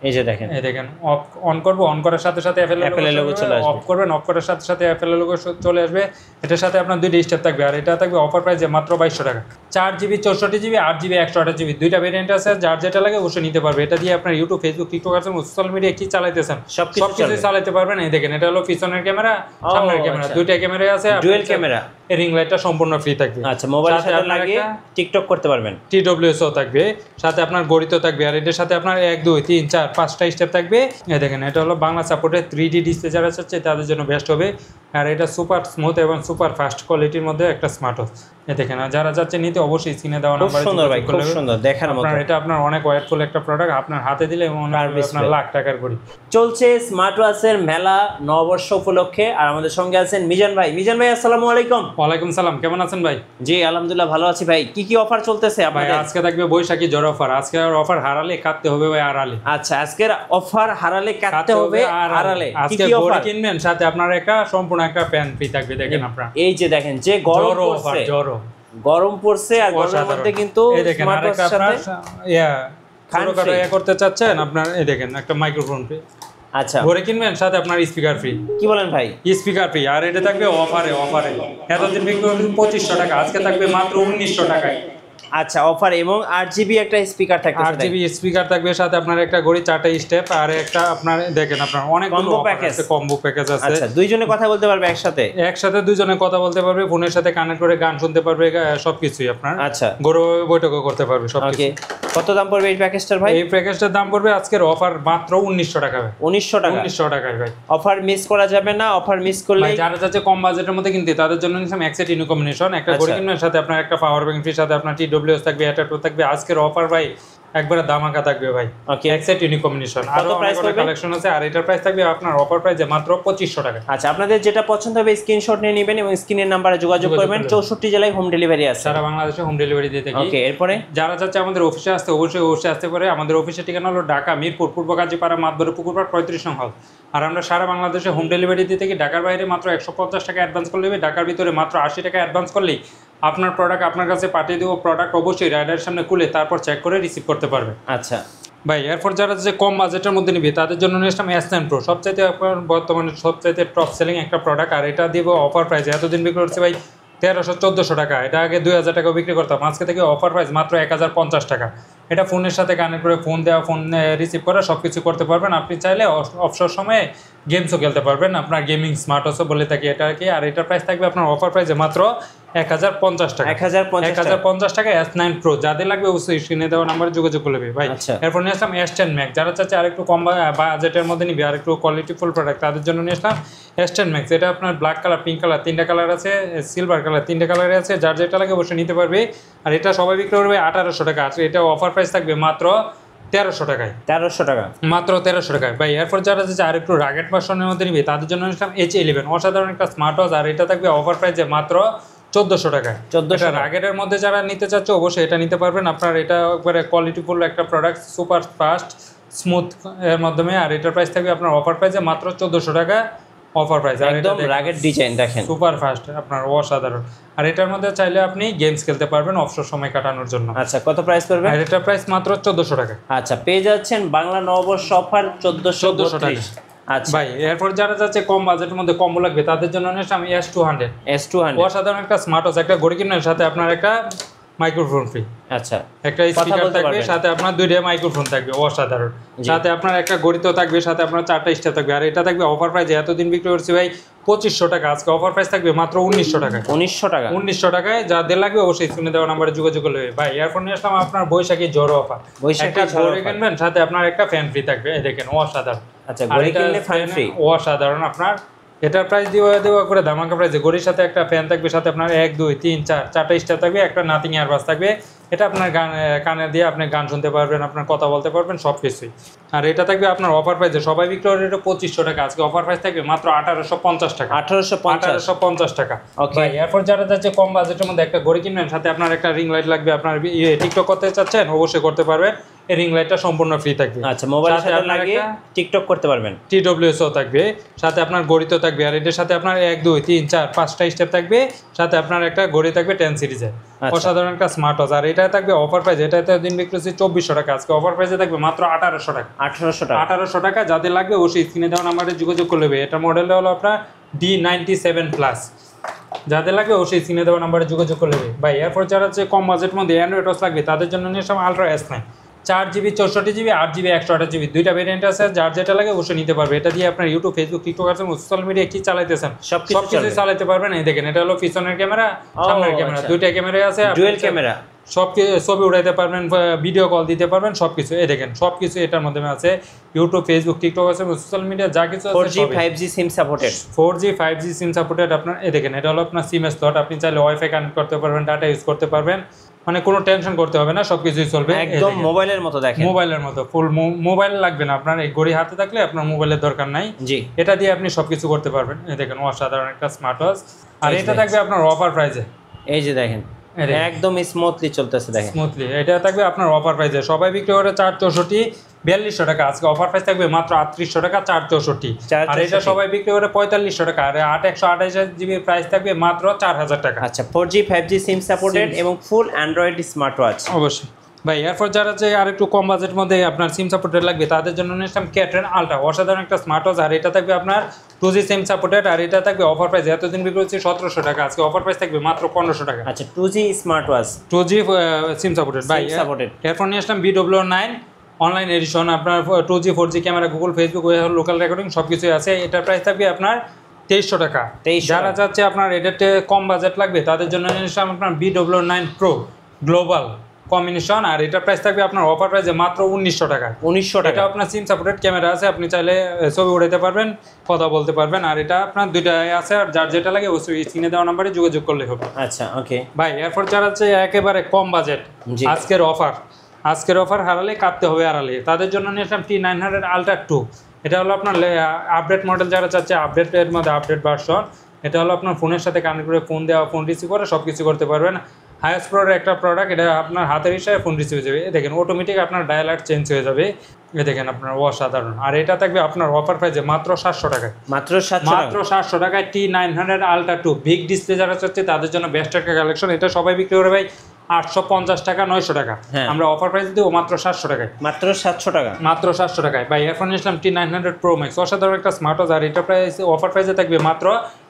এই যে দেখেন, এই দেখেন অন করব, অন করার সাথে সাথে অ্যাপেল লোগো চলে আসবে। অফ করবেন, অফ করার সাথে সাথে অ্যাপেল লোগো চলে আসবে। এটার সাথে আপনার দুইটা স্টেপ থাকবে, আর এটা থাকবে অফার প্রাইসে মাত্র 2200 টাকা। 4GB 64GB 8GB 128GB দুইটা ভেরিয়েন্ট আছে, যার যেটা লাগে অবশ্যই নিতে পারবে। এটা দিয়ে আপনার ইউটিউব, ফেসবুক, টিকটক আছে, সোশ্যাল মিডিয়া কি চালাইতেছেন সবকিছু চালাতে পারবেন। এই দেখেন, এটা হলো পিছনের ক্যামেরা, সামনের ক্যামেরা, দুইটা ক্যামেরা আছে, ডুয়াল ক্যামেরা। রিং লাইটটা সম্পূর্ণ ফ্রি থাকবে। আচ্ছা, মোবাইলের সাথে লাগিয়ে টিকটক করতে পারবেন। TWS থাকবে, সাথে আপনার গড়িত থাকবে, আর এটার সাথে আপনার 1 2 3 4 5টা স্টেপ থাকবে। এই দেখেন, এটা হলো বাংলা সাপোর্টে 3D ডিসপ্লে, যারা চাচ্ছে তাদের জন্য বেস্ট হবে। আর এটা সুপার স্মুথ এবং সুপার ফাস্ট কোয়ালিটির মধ্যে একটা স্মার্ট ওয়াচ। এই দেখেন, যারা যাচ্ছে নিতে অবশ্যই স্ক্রিনে দেওয়া নাম্বারে সুন্দর ভাই, খুব সুন্দর দেখার মতো। এটা আপনার অনেক ওয়েটফুল একটা প্রোডাক্ট, আপনার হাতে দিলে আপনার লাখ টাকার ঘড়ি। চলছে স্মার্ট ওয়াচের মেলা নববর্ষ উপলক্ষে, আর আমাদের সঙ্গে আছেন মিজান ভাই। মিজান ভাই, আসসালামু আলাইকুম। ওয়ালাইকুম সালাম, কেমন আছেন ভাই? জি আলহামদুলিল্লাহ ভালো আছি ভাই। কি কি অফার চলতেছে আপনাদের? আজকে থাকবে বৈশাখী জোর অফার। আজকে অফার হারালে কাটতে হবে ভাই, আড়ালে। আচ্ছা, আজকের অফার হারালে কাটতে হবে আড়ালে। আজকে ঘড়ি কিনবেন, সাথে আপনার একটা সম্পূর্ণ একটা প্যান ফ্রি থাকবে। দেখেন আপনারা, এই যে দেখেন, যে গরম পড়ছে, গরম পড়ছে, আর গরমের মধ্যে কিন্তু স্মার্ট ওয়াচের সাথে ছোটখাটো করতে চাচ্ছেন আপনার, এই দেখেন একটা মাইক্রোফোন ফ্রি। আচ্ছা, ঘরে কিনবেন, সাথে আপনার স্পিকার ফ্রি। কি বলেন ভাই? স্পিকার ফ্রি, আর এটা থাকবে অফারে। এতদিন বিক্রি করবেন 2500 টাকা, আজকে থাকবে মাত্র 1900 টাকায়। আচ্ছা, অফার এবং 8GB একটা স্পিকার থাকবে, 8GB স্পিকার থাকবে, সাথে আপনার একটা ঘড়ি, 4টা স্টেপ, আর একটা আপনার দেখেন আপনার অনেক কম্বো প্যাকেজ আছে। আচ্ছা, দুইজনে কথা বলতে পারবে একসাথে দুইজনে কথা বলতে পারবে, ফোনের সাথে কানেক্ট করে গান শুনতে পারবে, সবকিছুই আপনার। আচ্ছা, ঘরে বৈঠকও করতে পারবে সবকিছু। কত দাম পড়বে এই প্যাকেজটার ভাই? এই প্যাকেজটার দাম পড়বে আজকের অফার মাত্র 1900 টাকা। 1900 টাকায় ভাই। অফার মিস করা যাবে না। অফার মিস করলে যারা যাচ্ছে কম বাজেটের মধ্যে কিনতে, তাদের জন্য নিলাম এক্সেট ইনু কম্বিনেশন। একটা ঘড়ি কিনবেন, সাথে আপনার একটা পাওয়ার ব্যাংক ফ্রি, সাথে আপনার TWS থাকবে, অ্যাডাপ্টার থাকবে। আজকের অফার ভাই একবারে দামাকা থাকবে ভাই। ওকে, এক্সেট ইউনিক কম্বিনেশন, আর অনেক কালেকশন আছে, আর এটার প্রাইস থাকবে আপনার অফার প্রাইসে মাত্র 2500 টাকা। আচ্ছা, আপনাদের যেটা পছন্দ হবে স্ক্রিনশট নিয়ে নেবেন এবং স্ক্রিনের নাম্বারে যোগাযোগ করবেন। 64 জেলায় হোম ডেলিভারি আছে, সারা বাংলাদেশে হোম ডেলিভারি দিয়ে থাকি। ওকে, এরপরে যারা চাচ্ছে আমাদের অফিসে আসতে, অবশ্যই আসতে পারে। আমাদের অফিসের ঠিকানা হলো ঢাকা মিরপুর পূর্ব কাজীপাড়া মাতবরে পুকুরপাড় 35 নং হল। আর আমরা সারা বাংলাদেশে হোম ডেলিভারি দিয়ে থাকি। ঢাকার বাইরে মাত্র 150 টাকা অ্যাডভান্স করলে হবে, ঢাকার ভিতরে মাত্র 80 টাকা অ্যাডভান্স করলেই আপনার প্রোডাক্ট আপনার কাছে পাঠিয়ে দেবো। প্রোডাক্ট অবশ্যই রাইডারের সামনে খুলে তারপর চেক করে রিসিভ করতে পারবে। আচ্ছা ভাই, এরপর যারা যে কম বাজেটের মধ্যে নিবে, তাদের জন্য নিয়ে আসলাম S9 Pro। সবচাইতে বর্তমানে সবচাইতে টপ সেলিং একটা প্রোডাক্ট, আর এটা দিব অফার প্রাইসে। এতদিন বিক্রি করছে ভাই 1300-1400 টাকা, এটা আগে 2000 টাকা বিক্রি করতাম। আজকে থেকে অফার প্রাইস মাত্র 1050 টাকা। এটা ফোনের সাথে কানেক্ট করে ফোন দেওয়া, ফোন রিসিভ করা, সব কিছু করতে পারবেন। আপনি চাইলে অবসর সময়ে গেমসও খেলতে পারবেন। আপনার গেমিং স্মার্ট ওয়াচও বলে থাকি এটাকে। আর এটার প্রাইস থাকবে আপনার অফার প্রাইসে মাত্র 1050 টাকা। 1050 টাকা S9 Pro। যাদের লাগবে অবশ্যই স্ক্রিনে দেওয়া নাম্বারে যোগাযোগ করবে ভাই। এরপর নিয়ে আসলাম S10 Max। যারা চাচ্ছে আরেকটু কম বাজেটের মধ্যে নিবে, আরেকটু কোয়ালিটিফুল প্রোডাক্ট, তাদের জন্য নিয়ে আসলাম S10 Max। এটা আপনার ব্ল্যাক কালার, পিঙ্ক কালার, 3টা কালার আছে, সিলভার কালার 3টা কালারে আছে। যার যেটা লাগে অবশ্যই নিতে পারবে। আর এটা সবাই বিক্রি করবে 1800 টাকা। আর এটা অফার প্রাইস থাকবে মাত্র 1300 টাকায়। 1300 টাকা, মাত্র 1300 টাকায় ভাই। এরপর যারা যাচ্ছে আরেকটু রাগেট ভার্সনের মধ্যে নিবে, তাদের জন্য নিলাম H11। অসাধারণ একটা স্মার্ট ওয়াচ, আর এটা থাকবে অফার প্রাইসে মাত্র 1400 টাকায়। 1400 রাগেটের মধ্যে যারা নিতে চাচ্ছে অবশ্যই এটা নিতে পারবেন। আপনার এটা একবারে কোয়ালিটিফুল একটা প্রোডাক্ট, সুপার ফাস্ট স্মুথ এর মাধ্যমে। আর এটার প্রাইস থাকবে আপনার অফার প্রাইসে মাত্র 1400 টাকা অফার প্রাইস। আর একদম রাগেট ডিজাইন দেখেন, সুপার ফাস্ট, আপনার অসাধারণ। আর এটার মধ্যে চাইলে আপনি গেমস খেলতে পারবেন অবসর সময় কাটানোর জন্য। আচ্ছা, কত প্রাইস পড়বে? আর এটার প্রাইস মাত্র 1400 টাকা। আচ্ছা, পেয়ে যাচ্ছেন বাংলা নববর্ষ অফার 1400 টাকা। আচ্ছা ভাই, এরপর যারা যাচ্ছে কম বাজেটের মধ্যে কম্বো লাগবে, তাদের জন্য নিলাম S200। অসাধারণ একটা স্মার্ট ওয়াচ। একটা ঘড়ি কিনবেন, সাথে আপনার একটা মাইক্রোফোন ফ্রি। আচ্ছা, একটা স্পিকার থাকবে, সাথে আপনার 2টা মাইক্রোফোন থাকবে, অসাধারণ। সাথে আপনার একটা ঘড়িতে থাকবে, সাথে আপনার 4টা স্টেপ থাকবে। আর এটা থাকবে অফার প্রাইসে। এতদিন বিক্রি করছি ভাই 2500 টাকা, আজকে অফার প্রাইস থাকবে মাত্র 1900 টাকা। 1900 টাকায়। যাদের লাগবে অবশ্যই স্ক্রিনে দেওয়া নাম্বারে যোগাযোগ করলে ভাই। এরপর নিয়ে আসলাম আপনার বৈশাখী জড়ো অফার। একটা ঘড়ি কিনবেন, সাথে আপনার একটা ফ্যান ফ্রি থাকবে। এই দেখেন, অসাধারণ। আচ্ছা, ঘড়ি কিনলে ফ্যান ফ্রি, অসাধারণ। আপনার এটার প্রাইস দেওয়া করে ধামাকা প্রাইসে। ঘড়ির সাথে একটা ফ্যান থাকবে, সাথে আপনার 1 2 3 4 4টা স্টেপ থাকবে, একটা নাথিং ইয়ারবাস থাকবে। এটা আপনার কানে দিয়ে আপনি গান শুনতে পারবেন, আপনার কথা বলতে পারবেন, সব কিছুই। আর এটা থাকবে আপনার অফার প্রাইসে। সবাই বিক্রি করে এটা 2500 টাকা, আজকে অফার প্রাইস থাকবে মাত্র 1850 টাকা। 1850 টাকা। ওকে, এরপর যারা যাচ্ছে কম বাজেটের মধ্যে একটা ঘড়ি কিনবেন, সাথে আপনার একটা রিং লাইট লাগবে, আপনার টিকটক করতে চাচ্ছেন অবশ্যই করতে পারবেন। এই রিং লাইটটা সম্পূর্ণ ফ্রি থাকবে। আচ্ছা, মোবাইলের সাথে লাগিয়ে টিকটক করতে পারবেন। TWS থাকবে, সাথে আপনার ঘড়িতে থাকবে, আর এটার সাথে আপনার 1 2 3 4 5টা স্টেপ থাকবে, সাথে আপনার একটা ঘড়ি থাকবে 10 সিরিজের। অসাধারণ একটা স্মার্ট ওয়াচ। আর এটা থাকবে অফার প্রাইস, এটা দিন বিক্রি হচ্ছে 2400 টাকা, আজকে অফার প্রাইসে থাকবে মাত্র 1800 টাকা। 1800 টাকা। যাদের লাগবে অবশ্যই স্ক্রিনে দেওয়া নাম্বারে যোগাযোগ করলে হবে। এটা মডেলটা হলো আপনার D97 প্লাস। যাদের লাগবে অবশ্যই স্ক্রিনে দেওয়া নাম্বারে যোগাযোগ করলে হবে। ভাই এরপর যারা হচ্ছে কম বাজেটের মধ্যে অ্যান্ড্রয়েড ওয়াচ লাগবে তাদের জন্য নিয়ে আসলাম ultra S9, 4GB 64GB 8GB 128GB, দুইটা ভেরিয়েন্ট আছে। যার যেটা লাগে অবশ্যই নিতে পারবে। এটা দিয়ে আপনার ইউটিউব, ফেসবুক, টিকটক আছে, সোশ্যাল মিডিয়া কি চালাইতেছেন সবকিছু চালাতে পারবেন। এই দেখেন, এটা হলো পিছনের ক্যামেরা, সামনের ক্যামেরা, দুইটা ক্যামেরা আছে, ডুয়াল ক্যামেরা, সব ছবি উঠাইতে পারবেন, ভিডিও কল দিতে পারবেন, সবকিছু। এই দেখেন সবকিছু এটার মধ্যে আছে। ইউটিউব, ফেসবুক, টিকটক আছে, সোশ্যাল মিডিয়া যা কিছু আছে। 4G 5G SIM supported, 4G 5G SIM supported আপনার। এই দেখেন, এটা হলো আপনার সিম স্লট, আপনি চাইলে ওয়াইফাই কানেক্ট করতে পারবেন, ডাটা ইউজ করতে পারবেন, মানে কোনো টেনশন করতে হবে না, সবকিছুই চলবে একদম মোবাইলের মতো। দেখেন মোবাইলের মতো, ফুল মোবাইল লাগবে না আপনার। এই ঘড়ি হাতে থাকলে আপনার মোবাইলের দরকার নাই। জি, এটা দিয়ে আপনি সবকিছু করতে পারবেন। এই দেখেন অসাধারণ একটা স্মার্ট ওয়াচ। আর এটা থাকবে আপনার অফার প্রাইসে। এই যে দেখেন একদম স্মুথলি চলতেছে, দেখেন স্মুথলি। এটা থাকবে আপনার অফার প্রাইসে। সবাই বিক্রি করে 464 4200 টাকা, আজকে অফার প্রাইস থাকবে মাত্র 3800 টাকা 464। আর এটা সবাই বিক্রি করে 4500 টাকা, আর 128GB প্রাইস থাকবে মাত্র 4000 টাকা। আচ্ছা, 4G 5G সিম সাপোর্টেড এবং ফুল অ্যান্ড্রয়েড স্মার্ট ওয়াচ। অবশ্যই ভাই। এরপর যারা যে আর একটু কম বাজেটের মধ্যে আপনার সিম সাপোর্টেড লাগবে তাদের জন্য নিলাম K10 আলট্রা, অসাধারণ একটা স্মার্ট ওয়াচ। আর এটা থাকবে আপনার 2G সিম সাপোর্টেড, আর এটা থাকবে অফার প্রাইস। এতদিন বিক্রি হচ্ছে 1700 টাকা, আজকে অফার প্রাইস থাকবে মাত্র 1500 টাকা। আচ্ছা, 2G smart watch, 2G SIM supported ভাই। এরপর নিয়ে আসলাম BW9 অনলাইন এডিশন। আপনার 2G 4G camera, Google, Facebook, local recording সবকিছু আছে। এটার প্রাইস থাকবে আপনার 2300 টাকা। যারা চাচ্ছে আপনার এটাতে কম বাজেট লাগবে তাদের জন্য নিলাম আপনার BW9 Pro গ্লোবাল কম্বিনেশন। আর এটা প্রাইস থাকবে আপনার অফার প্রাইসে মাত্র 1900 টাকা। 1900 টাকা। এটা আপনার সিম সাপোর্টেড ক্যামেরা আছে, আপনি চাইলে ছবি উঠাইতে পারবেন, কথা বলতে পারবেন। আর এটা আপনার দুইটাই আছে, আর যার যেটা লাগে অবশ্যই স্ক্রিনে দেওয়া নাম্বারে যোগাযোগ করলে হবে। আচ্ছা, ওকে ভাই। এরপর যারা হচ্ছে একেবারে কম বাজেট, আজকের অফার হারালে কাটতে হবে আড়ালে, তাদের জন্য নিয়েছিলাম T900 আলট্রা 2। এটা হলো আপনার আপডেট মডেল, যারা চাচ্ছে আপডেটের মধ্যে আপডেট ভার্সন। এটা হলো আপনার ফোনের সাথে কানেক্ট করে ফোন দেওয়া, ফোন রিসিভ করে সব কিছু করতে পারবেন। হাইয়েস্ট প্রোডাক্ট একটা প্রোডাক্ট, এটা আপনার হাতের হিসাবে ফোন রিসিভ হয়ে যাবে। দেখেন অটোমেটিক আপনার ডায়ালার চেঞ্জ হয়ে যাবে। দেখেন আপনার অসাধারণ। আর এটা থাকবে আপনার অফার প্রাইসে মাত্র 700 টাকায়। মাত্র 700 টাকায় T900 আলট্রা 2 বিগ ডিসপ্লে যারা চাচ্ছে তাদের জন্য বেস্ট একটা কালেকশন। এটা সবাই বিক্রি করে ভাই 850 টাকা 900 টাকা। আমরা অফার প্রাইস দেবো মাত্র 700 টাকায়। মাত্র 700 টাকা, মাত্র 700 টাকায়। ভাই এরপর নিয়েছিলাম T900 Pro Max, অসাধারণ একটা স্মার্ট ওয়াচ। আর এটা প্রাইস অফার প্রাইসে থাকবে মাত্র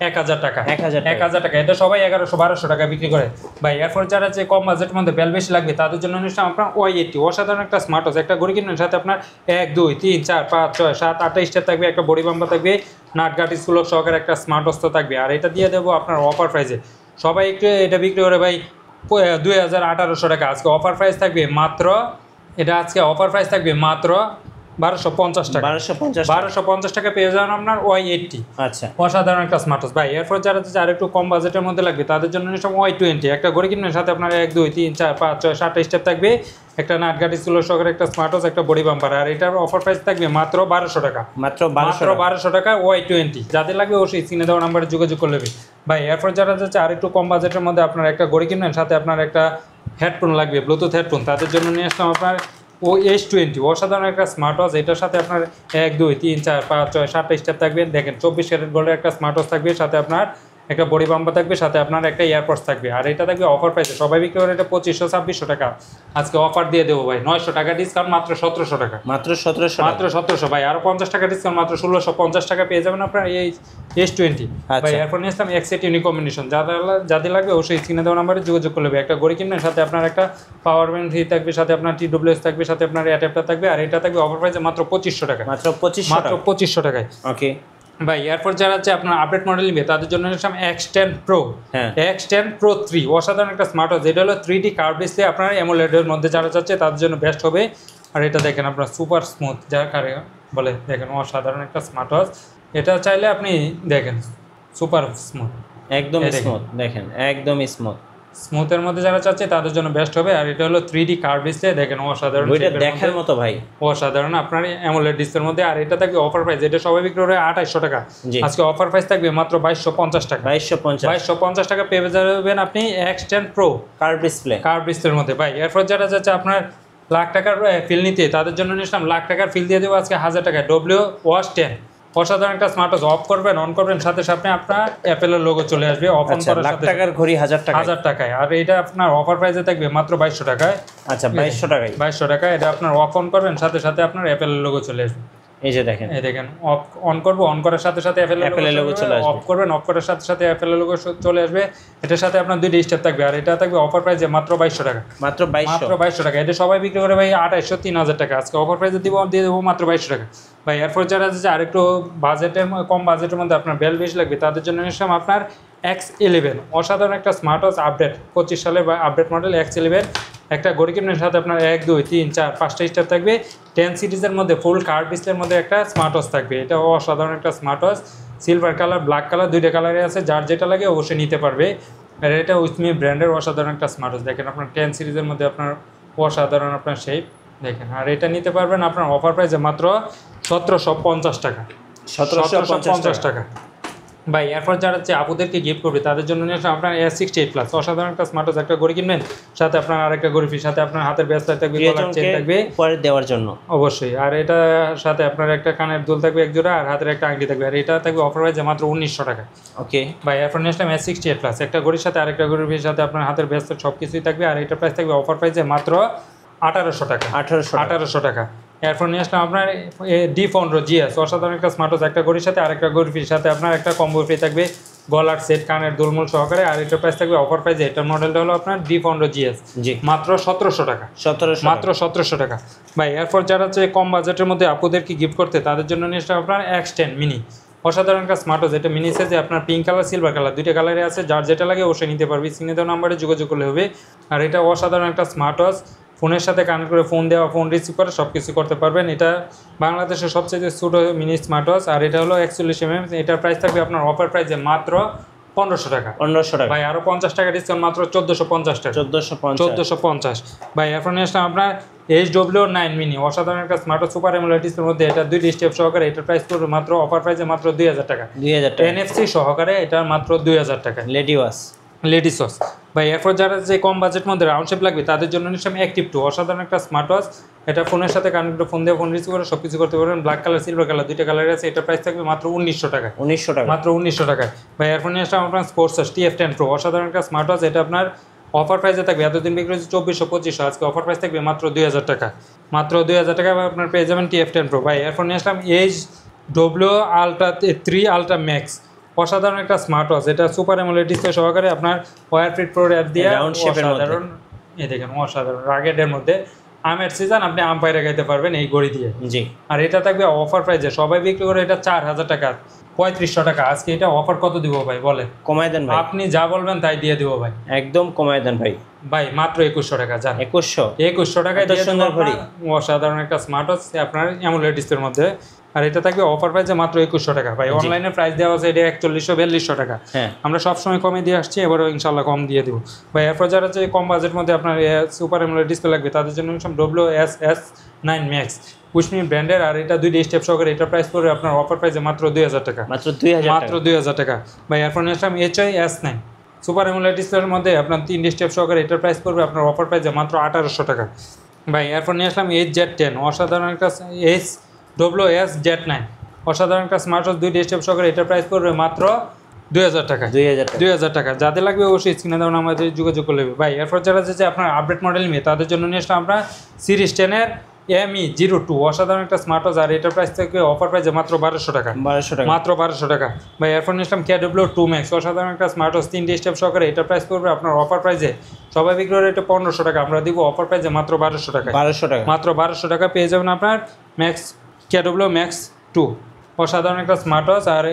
1000 টাকা। 1000 টাকা। এটা সবাই 1100-1200 টাকা বিক্রি করে। ভাই এরপর যারা যে কম বাজেটের মধ্যে বেল বেশি লাগবে তাদের জন্য নিয়েছিলাম আপনার Y80, অসাধারণ একটা স্মার্ট ওয়াচ। একটা ঘড়ি কিনবেন, সাথে আপনার 1 2 3 4 5 6 7 8 স্টেপ থাকবে, একটা বডি বাম্পার থাকবে, নাটগাট স্কুল সহকারে একটা স্মার্ট ওয়াচ থাকবে। আর এটা দিয়ে দেবো আপনার অফার প্রাইসে। সবাই একটু এটা বিক্রি করে ভাই 2800 টাকা, আজকে অফার প্রাইস থাকবে মাত্র, এটা আজকে অফার প্রাইস থাকবে মাত্র 1250 টাকা। 1250 টাকা পেয়ে যাবেন আপনার Y80। আচ্ছা, অসাধারণ একটা স্মার্ট ওয়াচ। ভাই এরপর যারা আর একটু কম বাজেটের মধ্যে লাগবে তাদের জন্য নিলাম Y20, একটা ঘড়ি কিনবেন, সাথে আপনার 1 2 3 4 5 6 7টা স্টেপ থাকবে, একটা নাটগাট স্কুল সহকারে একটা স্মার্ট ওয়াচ, একটা বডি বাম্পার। আর এটার অফার প্রাইস থাকবে মাত্র 1200 টাকা। মাত্র 1200 টাকা Y20। যাদের লাগবে অবশ্যই স্ক্রিনে দেওয়া নাম্বারে যোগাযোগ করলে হবে। ভাই এরপর যারা যাচ্ছে আর একটু কম বাজেটের মধ্যে আপনার একটা ঘড়ি কিনবেন, সাথে আপনার একটা হেডফোন লাগবে, ব্লুটুথ হেডফোন, তাদের জন্য নিয়ে আসলাম আপনার S20, অসাধারণ একটা স্মার্ট ওয়াচ। এটার সাথে আপনার 1 2 3 4 5 6 7টা স্টেপ থাকবে। দেখেন 24 ক্যারেট গোল্ডের একটা স্মার্ট ওয়াচ থাকবে, সাথে আপনার একটা বডি বাম্পার থাকবে, সাথে আপনার একটা এয়ারপডস থাকবে। আর এটা থাকবে অফার প্রাইসে। সবাই বিক্রি করে এটা 2500-2600 টাকা, আজকে অফার দিয়ে দেবো ভাই 900 টাকা ডিসকাউন্ট, মাত্র 1700 টাকা। মাত্র 1700 ভাই। আরো 50 টাকা ডিসকাউন্ট, মাত্র 1650 টাকা পেয়ে যাবেন আপনার এই S20। ভাই এরপর নিয়ে আসলাম X8 ইউনিক কম্বিনেশন। যাদের লাগবে অবশ্যই স্ক্রিনে দেওয়া নাম্বারে যোগাযোগ করলে হবে। একটা ঘড়ি কিনবেন, সাথে আপনার একটা পাওয়ার ব্যাংক ফ্রি থাকবে, সাথে আপনার TWS থাকবে, সাথে আপনার অ্যাডাপ্টার থাকবে। আর এটা থাকবে অফার প্রাইসে মাত্র 2500 টাকা। মাত্র 2500 টাকায়। ওকে ভাই এরপর যারা হচ্ছে আপনার আপডেট মডেল নিবে তাদের জন্য নিলাম X10 Pro। X10 Pro 3, অসাধারণ একটা স্মার্ট ওয়াচ। এটা হলো 3D কার্ভ ডিসপ্লে, আপনার অ্যামোলেডের মধ্যে যারা চাচ্ছে তাদের জন্য বেস্ট হবে। আর এটা দেখেন আপনার সুপার স্মুথ, যার কারে বলে, দেখেন অসাধারণ একটা স্মার্ট ওয়াচ। এটা চাইলে আপনি দেখেন সুপার স্মুথ, একদম স্মুথ, দেখেন একদম স্মুথের মধ্যে যারা চাচ্ছে তাদের জন্য বেস্ট হবে। আর এটা হলো 3D কার্ভ ডিসপ্লে, দেখেন অসাধারণ, ওইটা দেখার মতো ভাই, অসাধারণ আপনার অ্যামোলেড ডিসপ্লের মধ্যে। আর এটা থাকবে অফার প্রাইস, এটা সবাই বিক্রি করে 2800 টাকা, আজকে অফার প্রাইস থাকবে মাত্র 2250 টাকা। 2250 টাকা পেয়ে যাবেন আপনি X10 Pro কার্ভ ডিসপ্লের মধ্যে। ভাই এরপর যারা চাচ্ছে আপনার লাখ টাকার ফিল নিতে, তাদের জন্য নিয়েছিলাম লাখ টাকার ফিল দিয়ে দেবো আজকে 1000 টাকায়। W10 অসাধারণ একটা স্মার্ট ওয়াচ, অফ করবেন অন করবেন সাথে সাথে আপনার অ্যাপেলের লোগো চলে আসবে। অফ অন আচ্ছা, করার লাখ সাথে টাকার ঘড়ি 1000 টাকা। 1000 টাকায়। আর এটা আপনার অফার প্রাইসে থাকবে মাত্র 2200 টাকায়। আচ্ছা, 2200 টাকায়। 2200 টাকা। এটা আপনার অফ অন করবেন সাথে সাথে আপনার অ্যাপেলের লোগো চলে আসবে। এই যে দেখেন, এই দেখেন, অফ অন করব, অন করার সাথে সাথে অ্যাপেলের লোগো চলে আসবে। অফ করবেন, অফ করার সাথে সাথে অ্যাপেলের লোগো চলে আসবে। এটার সাথে আপনার 2টি স্টেপ থাকবে। আর এটা থাকবে অফার প্রাইসে মাত্র 2200 টাকা। মাত্র 2200 টাকা। এটা সবাই বিক্রি করে ভাই 2800 3000 টাকা। আজকে অফার প্রাইসে দিয়ে দেবো মাত্র 2200 টাকা ভাই। এরপর যারা আছে আরেকটু বাজেটের কম বাজেটের মধ্যে আপনার বেল বেশি লাগবে, তাদের জন্য নিশ্চয় আপনার X11 অসাধারণ একটা স্মার্ট ওয়াচ, আপডেট 25 সালের বা আপডেট মডেল X11। একটা ঘড়ি কিনার সাথে আপনার 1 2 3 4 5টা স্টেপ থাকবে। 10 সিরিজের মধ্যে ফুল কার্ভ ডিসপ্লের মধ্যে একটা স্মার্ট ওয়াচ থাকবে। এটা অসাধারণ একটা smart watch, silver colour black colour 2টা কালারে আছে, যার যেটা লাগে অবশ্যই নিতে পারবে। আর এটা উইথমি ব্র্যান্ডের অসাধারণ একটা স্মার্ট ওয়াচ। দেখেন আপনার 10 সিরিজের মধ্যে আপনার অসাধারণ আপনার শেপ দেখেন। আর এটা নিতে পারবেন আপনার অফার প্রাইসে মাত্র 1750 টাকা। 1750 টাকা ভাই। এরপর যারা হচ্ছে আপুদেরকে গিফট করবে, তাদের জন্য নিয়ে আপনার S68 প্লাস অসাধারণ একটা স্মার্ট ওয়াচ, একটা ঘড়ি কিনবেন সাথে আপনার আরেকটা ঘড়ি ফ্রি, সাথে আপনার হাতের ব্যস্ত থাকবে, গলার চেন থাকবে পরে দেওয়ার জন্য অবশ্যই। আর এটা সাথে আপনার একটা কানের দুল থাকবে এক জোড়া, আর হাতের একটা আংটি থাকবে। আর এটা থাকবে অফার প্রাইসে মাত্র 1900 টাকা। ওকে ভাই এরপর নিয়ে আসলাম S68 প্লাস, একটা ঘড়ির সাথে আরেকটা ঘড়ির ফ্রি, সাথে আপনার হাতের ব্যস্ত সব কিছুই থাকবে। আর এটা প্রাইস থাকবে অফার প্রাইসে মাত্র 1800 টাকা। 1800 টাকা। এরপর নিয়ে আসলাম আপনার D15 GS অসাধারণ একটা স্মার্ট ওয়াচ, একটা ঘড়ির সাথে আরেকটা ঘড়ি ফ্রি, সাথে আপনার একটা কম্বো ফ্রি থাকবে, গলার সেট, কানের দুলমুল সহকারে। আর এটা প্রাইস থাকবে অফার প্রাইসে, এটার মডেলটা হলো আপনার D15 GS, মাত্র 1700 টাকা। মাত্র 1700 টাকা ভাই। এরপর যারা হচ্ছে কম বাজেটের মধ্যে আপুদেরকে গিফট করতে, তাদের জন্য নিয়ে আসলাম আপনার X10 মিনি অসাধারণ একটা স্মার্ট ওয়াচ। এটা মিনি সাইজে আপনার পিঙ্ক কালার সিলভার কালার 2টা কালারে আছে, যার যেটা লাগে অবশ্যই নিতে পারবি। স্ক্রিনে দেওয়া নাম্বারে যোগাযোগ করলে হবে। আর এটা অসাধারণ একটা স্মার্ট ওয়াচ, ফোনের সাথে কানেক্ট করে ফোন দেওয়া, ফোন রিসিভ করে সব কিছু করতে পারবেন। এটা বাংলাদেশের সবচেয়ে ছোটো মিনি স্মার্ট ওয়াচ। আর এটা হলো 41 mm। এটার প্রাইস থাকবে আপনার অফার প্রাইসে মাত্র 1500 টাকা। 1500 টাকা ভাই। আরও 50 টাকা ডিসকাউন্ট, মাত্র 1450 টাকা। 1450 ভাই। এরপর নিয়ে আসলাম আপনার HW9 মিনি অসাধারণ একটা স্মার্ট ওয়াচ, সুপার অ্যামোলেড ডিসপ্লের মধ্যে। এটা 2টি স্টেপ সহকারে। এটার প্রাইস পড়বে মাত্র অফার প্রাইসে মাত্র 2000 টাকা। 2000 টাকা NFC সহকারে এটা মাত্র 2000 টাকা। লেডিস ওয়াচ ভাই। এরপর যারা যে কম বাজেট মধ্যে রাউন্ড শেপ লাগবে, তাদের জন্য নিশ্চয় Active 2 অসাধারণ একটা স্মার্ট ওয়াচ। এটা ফোনের সাথে কানেক্ট করে ফোন দিয়ে ফোন রিসিভ করে সব কিছু করতে পারবেন। ব্ল্যাক কালার সিলভার কালার 2টা কালার আছে। এটা প্রাইস থাকবে মাত্র 1900 টাকা। 1900 টাকা মাত্র 1900 টাকায় ভাই। এরপর নিয়ে আসলাম আপনার স্পোর্টস ওয়াচ TF10 Pro অসাধারণ একটা স্মার্ট ওয়াচ। এটা আপনার অফার প্রাইসে থাকবে, এতদিন বিক্রি হচ্ছে 2400-2500, আজকে অফার প্রাইস থাকবে মাত্র 2000 টাকা। মাত্র 2000 টাকা আপনার পেয়ে যাবেন TF10 Pro ভাই। এরপর নিয়ে আসলাম HW Ultra 3 Ultra Max অসাধারণ একটা স্মার্ট ওয়াচ। এটা সুপার অ্যামোলেড ডিসপ্লে সহকারে আপনার ওয়্যারফিট প্রো অ্যাপ দিয়ে রাউন্ড শেপের মধ্যে। এই দেখেন অসাধারণ রাগেডের মধ্যে। আমের সিজন আপনি আম পায়রা খাইতে পারবেন এই ঘড়ি দিয়ে। জি। আর এটা থাকবে অফার প্রাইসে, সবাই বিক্রি করে এটা 4000 টাকা, 3500 টাকা। আজকে এটা অফার কত দিব ভাই বলেন? কমায় দেন ভাই। আপনি যা বলবেন তাই দিয়ে দিব ভাই। একদম কমায় দেন ভাই। ভাই মাত্র 2100 টাকা। যান 2100 টাকায় দিয়ে সুন্দর ঘড়ি, অসাধারণ একটা স্মার্ট ওয়াচ আপনার অ্যামোলেড ডিসপ্লের মধ্যে। আর এটা থাকবে অফার প্রাইসে মাত্র 2100 টাকা ভাই। অনলাইনে প্রাইস দেওয়া আছে এটা 4100-4200 টাকা। আমরা সবসময় কমে দিয়ে আসছি, এবারও ইনশাল্লাহ কম দিয়ে দেবো ভাই। এরপর যারা হচ্ছে কম বাজেট মধ্যে আপনার সুপার অ্যামোলেড ডিসপ্লে লাগবে, তাদের জন্য WSS9 Max উইথমি ব্র্যান্ডের। আর এটা 2টি স্টেপ সহকারে। এটা প্রাইস পড়বে আপনার অফার প্রাইসে মাত্র 2000 টাকা। মাত্র 2000 টাকা ভাই। এরপর নিয়ে আসলাম HIS9 সুপার অ্যামোলেড ডিসপ্লের মধ্যে আপনার 3টি স্টেপ সহকারে। এটার প্রাইস পড়বে আপনার অফার প্রাইসে মাত্র 1800 টাকা ভাই। এরপর নিয়ে আসলাম HZ10 অসাধারণ একটা HWSZ9 অসাধারণ একটা স্মার্ট ওয়াচ, 2টি স্টেপ সহকারে। এটার প্রাইস পড়বে মাত্র 2000 টাকা। 2000 টাকা। যাদের লাগবে অবশ্যই স্ক্রিনে দেওয়া আমাদের যোগাযোগ করলে ভাই। এরপর যারা যে আপনার আপডেট মডেল নিয়ে, তাদের জন্য নিয়ে আসলাম আমরা সিরিজ 10-এর ME02 অসাধারণ একটা স্মার্ট ওয়াচ। আর এটার প্রাইস থেকে অফার প্রাইসে মাত্র 1200 টাকা। মাত্র 1200 টাকা ভাই। এরপর নিয়ে আসলাম KW2 Max অসাধারণ একটা স্মার্ট ওয়াচ, 3টি স্টেপ সহকারে। এটার প্রাইস পড়বে আপনার অফার প্রাইসে, সবাই বিক্রি করে এটা 1500 টাকা, আমরা দিব অফার প্রাইসে মাত্র 1200 টাকা। মাত্র 1200 টাকা পেয়ে যাবেন আপনার KW Max 2 অসাধারণ একটা স্মার্ট ওয়াচ। আর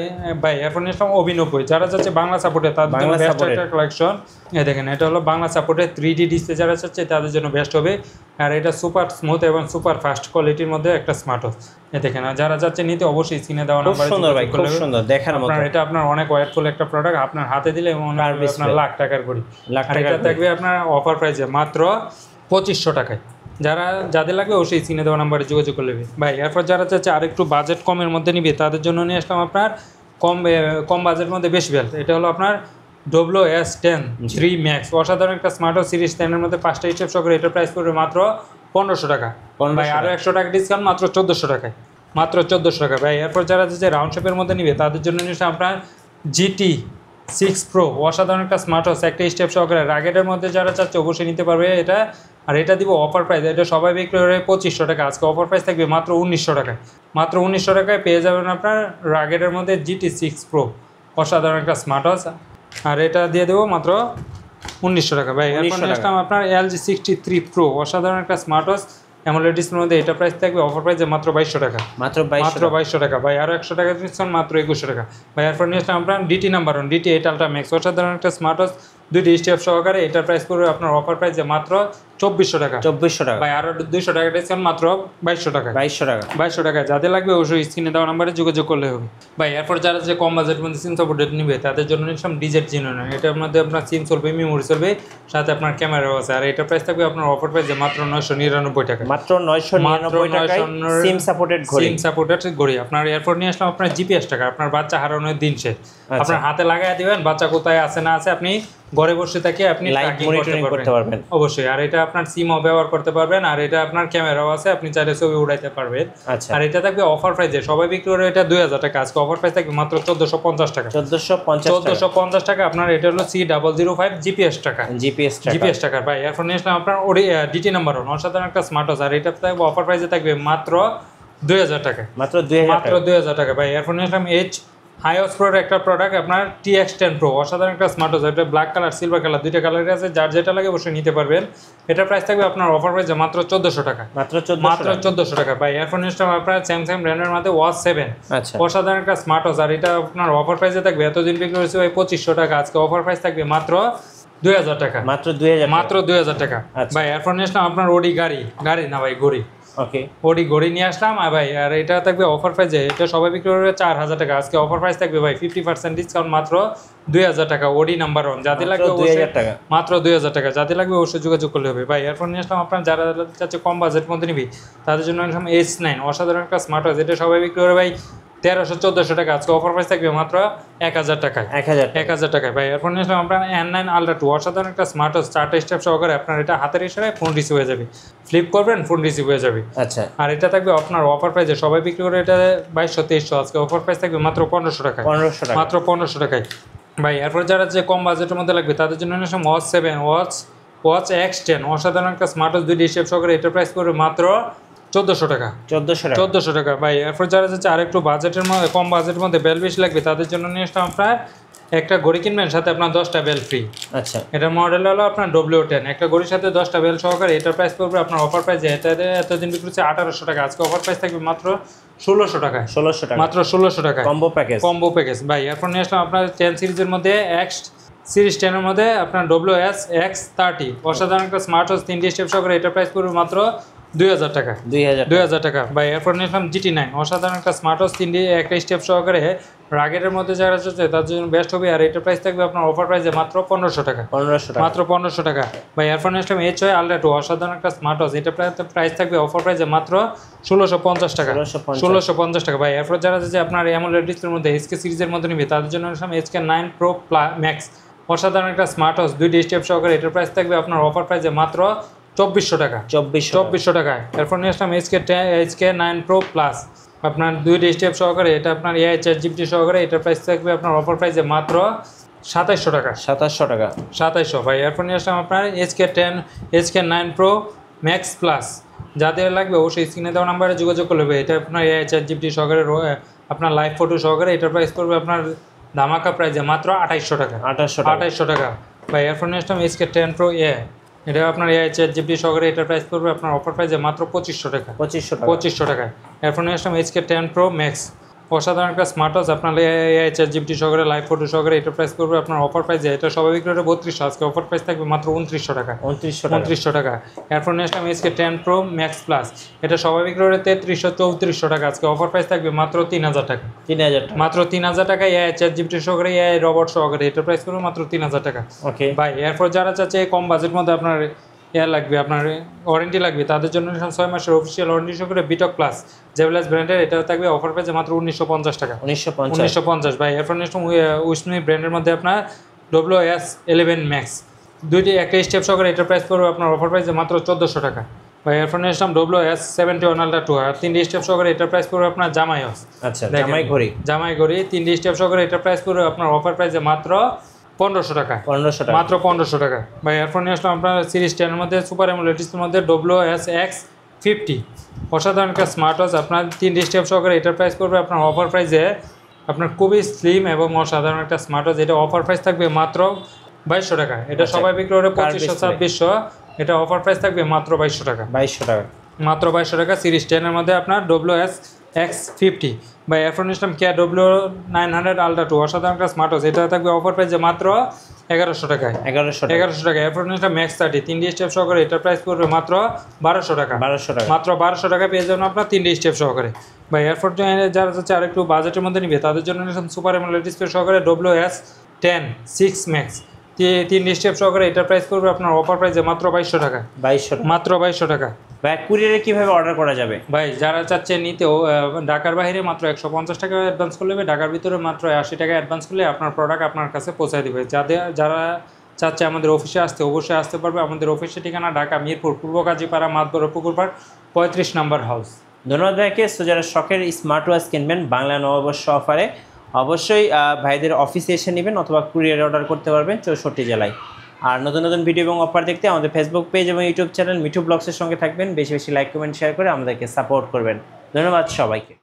ভাই এরপর নিয়ে আসলাম অভিনব্বই, যারা যাচ্ছে বাংলা সাপোর্টে তাদের জন্য বেস্ট একটা কালেকশন। এই দেখেন এটা হলো বাংলা সাপোর্টে 3D ডিসপ্লে, যারা চাচ্ছে তাদের জন্য বেস্ট হবে। আর এটা সুপার স্মুথ এবং সুপার ফাস্ট কোয়ালিটির মধ্যে একটা স্মার্ট ওয়াচ। এই দেখেন, যারা যাচ্ছে নিতে অবশ্যই স্ক্রিনে দেওয়া নাম্বারে খুব সুন্দর দেখার মতো। এটা আপনার অনেক ওয়েটফুল একটা প্রোডাক্ট, আপনার হাতে দিলে আপনার লাখ টাকার ঘড়ি। আর এটা থাকবে আপনার অফার প্রাইসে মাত্র 2500 টাকায়। যাদের লাগবে অবশ্যই স্ক্রিনে দেওয়া নাম্বারে যোগাযোগ করলে ভাই। এরপর যারা চাচ্ছে আর একটু বাজেট কমের মধ্যে নিবে, তাদের জন্য নিয়ে আসলাম আপনার কম বাজেটের মধ্যে বেশি বেল। এটা হলো আপনার WS10 3 Max অসাধারণ একটা স্মার্ট ওয়াচ, সিরিজ 10-এর মধ্যে 5টা স্টেপ সহকারে। এটার প্রাইস পড়বে মাত্র 1500 টাকা 1500 ভাই আরো 100 টাকা ডিসকাউন্ট মাত্র 1400 টাকায়, মাত্র 1400 টাকা ভাই। এরপর যারা যে রাউন্ড শেপের মধ্যে নিবে তাদের জন্য নিচ্ছে আপনার GT 6 Pro, অসাধারণ একটা স্মার্ট ওয়াচ, একটা স্টেপ সহকারে। রাগেটের মধ্যে যারা চাচ্ছে অবশ্যই নিতে পারবে এটা। আর এটা দিব অফার প্রাইস, এটা সবাই বিক্রি করে 2500 টাকা, আজকে অফার প্রাইস থাকবে মাত্র 1900 টাকায়। মাত্র 1900 টাকায় পেয়ে যাবেন আপনার রাগেটের মধ্যে GT 6 Pro, অসাধারণ একটা স্মার্ট ওয়াচ। আর এটা দিয়ে দেবো মাত্র 1900 টাকা ভাই। এরপর আসলাম আপনার LG 63 Pro, অসাধারণ একটা স্মার্ট ওয়াচ অ্যামোলেড ডিসপ্লের মধ্যে, এটা প্রাইস থাকবে অফার প্রাইসে মাত্র 2200 টাকা, মাত্র মাত্র 2200 টাকা ভাই। আরও 100 টাকা ডিসকাউন্ট, মাত্র 2100 টাকা ভাই। এরপর নিয়ে আসলাম আপনার DT number 1 DT 8 ultra max, অসাধারণ একটা স্মার্ট ওয়াচ, 2টি স্টেপ সহকারে। এটার প্রাইস করবে আপনার অফার প্রাইসে মাত্র 2400 টাকা, 2400 টাকা ভাই। আরও 200 টাকা ডিসকাউন্ট, মাত্র 2200 টাকা, 2200 টাকা 2200 টাকা। যাদের লাগবে অবশ্যই স্ক্রিনে দেওয়া নাম্বারে যোগাযোগ করলে হবে ভাই। এরপর যারা যে কম বাজেটের মধ্যে সিম সাপোর্টেড নিবে তাদের জন্য নিলাম DZ Genuine, এটার মধ্যে আপনার সিম চলবে, মেমোরি চলবে, সাথে আপনার ক্যামেরাও আছে। আর এটার প্রাইস থাকবে আপনার অফার প্রাইসে মাত্র 999 টাকা, মাত্র 999 টাকায় সিম সাপোর্টেড ঘড়ি, সিম সাপোর্টেড ঘড়ি। আপনার এয়ারপোর্ট নিয়ে আসলাম আপনার GPS টাকা, আপনার বাচ্চা হারানোর দিন শেষ, আপনার হাতে লাগাই দিবেন, বাচ্চা কোথায় আছে না আছে আপনি ঘরে বসে থেকে আপনি লাইভ মনিটরিং করতে পারবেন অবশ্যই। আর এটা আপনার সিমও ব্যবহার করতে পারবেন, আর এটা আপনার ক্যামেরাও আছে, আপনি চাইলে ছবি উঠাইতে পারবেন। আচ্ছা, আর এটা থাকবে অফার প্রাইসে, সবাই বিক্রি করে এটা 2000 টাকা, আজকে অফার প্রাইস থাকবে মাত্র 1450 টাকা, 1450 টাকা। আপনার এটা হলো C005 GPS টাকা, GPS টাকা ভাই। এরপর নিয়ে আসলাম আপনার DT নাম্বার 1, অসাধারণ একটা স্মার্ট ওয়াচ, আর এটা থাকবে অফার প্রাইসে থাকবে মাত্র 2000 টাকা, মাত্র 2000 টাকা ভাই। এরপর নিয়ে আসলাম হাইওস প্রোর একটা প্রোডাক্ট আপনার TX10 Pro, অসাধারণ একটা স্মার্ট ওয়াচ, এটা ব্ল্যাক কালার সিলভার কালার দুইটা কালারই আছে, যার যেটা লাগে অবশ্যই নিতে পারবেন। এটা প্রাইস থাকবে আপনার অফার প্রাইসে মাত্র 1400 টাকা, মাত্র 1400 টাকা ভাই। এরপর নিশ্চয় আপনার স্যামসাং ব্র্যান্ডের মধ্যে ওয়াচ 7, আচ্ছা, অসাধারণ একটা স্মার্ট ওয়াচ, আর এটা আপনার অফার প্রাইসে থাকবে, এতদিন বিক্রি হয়েছে ভাই 2500 টাকা, আজকে অফার প্রাইস থাকবে মাত্র 2000 টাকা, মাত্র 2000, মাত্র 2000 টাকা ভাই। এরপর নিয়ে আসলাম আপনার ওডি গাড়ি না ভাই, ঘড়ি, ওকে, ওডি ঘড়ি নিয়ে আসলাম আর ভাই। আর এটা থাকবে অফার প্রাইসে, এটা সবাই বিক্রি করবে 4000 টাকা, আজকে অফার প্রাইস থাকবে ভাই 50% ডিসকাউন্ট, মাত্র 2000 টাকা। ওডি নাম্বার 1, যাদের লাগবে 2000 টাকা, মাত্র 2000 টাকা, যাদের লাগবে অবশ্যই যোগাযোগ করলে হবে ভাই। এরপর নিয়ে আসলাম আপনার যারা চাচ্ছে কম বাজেট মধ্যে নিবি তাদের জন্য আসলাম S9, অসাধারণ একটা স্মার্ট ওয়াচ, এটা সবাই বিক্রি করে ভাই 1300-1400 টাকা, আজকে অফার প্রাইস থাকবে মাত্র 1000 টাকায়, 1000 টাকায় ভাই। এরপর নিয়ে আসলাম আপনার N9 Ultra 2, অসাধারণ একটা স্মার্ট ওয়াচ, 4টা স্টেপ সহকারে, আপনার এটা হাতের ইশারায় ফোন রিসিভ হয়ে যাবে, ফ্লিপ করবেন ফোন রিসিভ হয়ে যাবে। আচ্ছা, আর এটা থাকবে আপনার অফার প্রাইসে, সবাই বিক্রি করে এটা 2200-2300, আজকে অফার প্রাইস থাকবে মাত্র 1500 টাকায়, 1500 টাকা, মাত্র 1500 টাকায় ভাই। এরপর যারা যে কম বাজেটের মধ্যে লাগবে তাদের জন্য নিলাম ওয়াচ 7, ওয়াচ X10, অসাধারণ একটা স্মার্ট ওয়াচ, 2টি স্টেপ সহকারে, এটা প্রাইস করবে মাত্র 1400 টাকা, 1400 টাকা ভাই। এরপর যারা যাচ্ছে আরেকটু বাজেটের মধ্যে, কম বাজেটের মধ্যে বেল বেশি লাগবে তাদের জন্য নিয়ে আসলাম আপনার একটা ঘড়ি কিনবেন, সাথে আপনার 10টা বেল ফ্রি। আচ্ছা, এটা মডেল হলো আপনার W10, একটা ঘড়ির সাথে 10টা বেল সহকারে, এটার প্রাইস পড়বে আপনার অফার প্রাইসে, এটা এতদিন বিক্রি হচ্ছে 1800 টাকা, আজকে অফার প্রাইস থাকবে মাত্র 1600 টাকায়, 1600 টাকা, মাত্র 1600 টাকা কম্বো প্যাকেজ ভাই। এরপর নিয়ে আসলাম আপনার 10 সিরিজের মধ্যে X সিরিজ 10 এর মধ্যে আপনার WS X30, অসাধারণ একটা স্মার্ট ওয়াচ, 3টি স্টেপ সহকারে, এটা প্রাইস পড়বে মাত্র 2000 টাকা, 2000 টাকা ভাই। এরপর নিলাম GT9, অসাধারণ একটা স্মার্ট ওয়াচ, 3টি একটা স্টেপ সহকারে, রাগেটের মধ্যে যারা আছে তার জন্য বেস্ট হবে। আর এটা প্রাইস থাকবে আপনার অফার প্রাইসে মাত্র 1500 টাকা, মাত্র 1500 টাকা ভাই। এরপর নিলাম HY Ultra 2, অসাধারণ একটা স্মার্ট ওয়াচ, এটা প্রাইস থাকবে অফার প্রাইসে মাত্র 1650 টাকা, 1650 টাকা ভাই। এরপর যারা আছে আপনার অ্যামোলেড ডিসপ্লের মধ্যে SK সিরিজের মধ্যে নিবে তাদের জন্য নিলাম SK9 Pro Max, অসাধারণ একটা স্মার্ট ওয়াচ, 2টি স্টেপ সহকারে, এটার প্রাইস থাকবে আপনার অফার প্রাইসে মাত্র 2400 টাকা, 2400 টাকায়। এরপর নিয়ে আসলাম SK9 Pro Plus, আপনার 2টি স্টেপ সহকারে, এটা আপনার AI ChatGPT সহকারে, এটার প্রাইস থাকবে আপনার অফার প্রাইসে মাত্র 2700 টাকা, 2700 ভাই। এরপর নিয়ে আসলাম আপনার SK9 Pro Max Plus, যাদের লাগবে অবশ্যই স্ক্রিনে দেওয়া নাম্বারে যোগাযোগ করবে। এটা আপনার AI ChatGPT সহকারে, আপনার লাইভ ফটো সহকারে, এটার প্রাইস পড়বে আপনার ধামাকা প্রাইসে মাত্র 2800 টাকা, 2800 টাকা ভাই। এরপর নিয়ে আসলাম SK10 Pro A, এটা আপনার AI ChatGPT সহকারে, এটার প্রাইস পড়বে আপনার অফার প্রাইসে মাত্র 2500 টাকা, 2500 টাকায়। এরপর নিয়ে আসলাম SK10 Pro Max, অসাধারণ একটা স্মার্ট ওয়াচ, আপনার AI ChatGPT সহকারে, লাইভ ফটো সহকারে, এটার প্রাইস পড়বে আপনার অফার প্রাইসে, এটা সবাই বিক্রি করে 3200, আজকে অফার প্রাইস থাকবে মাত্র 2900 টাকা, 2900 টাকা। এরপর নিয়ে আসলাম SK10 Pro Max Plus, এটা সবাই বিক্রি করে 3300-3400 টাকা, আজকে অফার প্রাইস থাকবে মাত্র 3000 টাকা, মাত্র 3000 টাকা। AI ChatGPT সহকারে, AI রবট সহকারে, এটার প্রাইস করবে মাত্র 3000 টাকা ভাই। এরপর যারা চাচ্ছে কম বাজেট মধ্যে আপনার লাগবে, আপনার ওয়ারেন্টি লাগবে, তাদের জন্য 6 মাসের অফিসিয়াল ওয়ারেন্টি সহকারে বিটক প্লাস জেভিলাস ব্র্যান্ডের, এটা থাকবে অফার প্রাইসে মাত্র 1950 টাকা, 1950 ভাই। এরপর উসমি ব্র্যান্ডের মধ্যে আপনার WS11 Max, 2টি একটা স্টেপ সহকারে, এটার প্রাইস পড়বে আপনার অফার প্রাইসে মাত্র 1400 টাকা, ভাই এরপর নিয়ে আসলাম WS71 Ultra 2 আর 3D স্টেপ সহকারে এটার প্রাইস পড়বে আপনার জামাইস। আচ্ছা, জামাই ঘড়ি। জামাই ঘড়ি 3D স্টেপ সহকারে এটার প্রাইস পড়বে আপনার অফার প্রাইসে মাত্র 1500 টাকা। 1500 টাকা। মাত্র 1500 টাকা। ভাই এরপর নিয়ে আসলাম আপনার সিরিজ 10 এর মধ্যে সুপার অ্যামোলেড ডিসপ্লের মধ্যে WSX50 অসাধারণ একটা স্মার্ট ওয়াচ আপনার 3D স্টেপ সহকারে এটার প্রাইস পড়বে আপনার অফার প্রাইসে আপনার খুবই স্লিম এবং অসাধারণ একটা স্মার্ট ওয়াচ। এটা অফার প্রাইস থাকবে মাত্র 2200 টাকা। এটা আচ্ছা, সবাই বিক্রি করে কার 2500 2600, এটা অফার প্রাইস থাকবে মাত্র 2200 টাকা। 2200 টাকা। মাত্র 2200 টাকা। সিরিজ 10 এর মধ্যে আপনার WSX50 বা এরপর নিলাম KW900 Ultra 2 অসাধারণ একটা স্মার্ট ওয়াচ। এটা থাকবে অফার প্রাইসে মাত্র 1100 টাকায়। 1100 টাকা। 1100 টাকা। এরপর নিলাম Max 30 3D স্টেপ সহকারে এটার প্রাইস পড়বে মাত্র 1200 টাকা। 1200 টাকা। মাত্র 1200 টাকা পেয়ে যাবেন আপনার 3D স্টেপ সহকারে। বা এরপর যারা হচ্ছে আর একটু বাজেটের মধ্যে নিবে তাদের জন্য নিলাম সুপার অ্যামোলেড ডিসপ্লে সহকারে WS10 6 Max 3D স্টেপ সহকারে এটার প্রাইস পড়বে আপনার অফার প্রাইসে মাত্র 2200 টাকা। 2200 টাকা। মাত্র 2200 টাকা। ভাই কুরিয়ারে কিভাবে অর্ডার করা যাবে? ভাই যারা চাচ্ছে নিতেও ঢাকার বাইরে মাত্র 150 টাকা অ্যাডভান্স করলে হবে, ঢাকার ভিতরে মাত্র 80 টাকা অ্যাডভান্স করলে আপনার প্রোডাক্ট আপনার কাছে পৌঁছায় দেবে। যারা চাচ্ছে আমাদের অফিসে আসতে অবশ্যই আসতে পারবে। আমাদের অফিসের ঠিকানা ঢাকা মিরপুর পূর্ব কাজীপাড়া মাতবর পুকুরপাড় 35 নম্বর হাউস। ধন্যবাদ ভাইকে। সো যারা শখের স্মার্ট ওয়াচ কিনবেন বাংলা নববর্ষ অফারে অবশ্যই ভাইদের অফিসে এসে নেবেন অথবা কুরিয়ারে অর্ডার করতে পারবেন 64 জেলায়। আর নতুন নতুন ভিডিও এবং অফার দেখতে আমাদের ফেসবুক পেজ এবং ইউটিউব চ্যানেল মিঠু ব্লগসের সঙ্গে থাকবেন। বেশি বেশি লাইক কমেন্ট শেয়ার করে আমাদেরকে সাপোর্ট করবেন। ধন্যবাদ সবাইকে।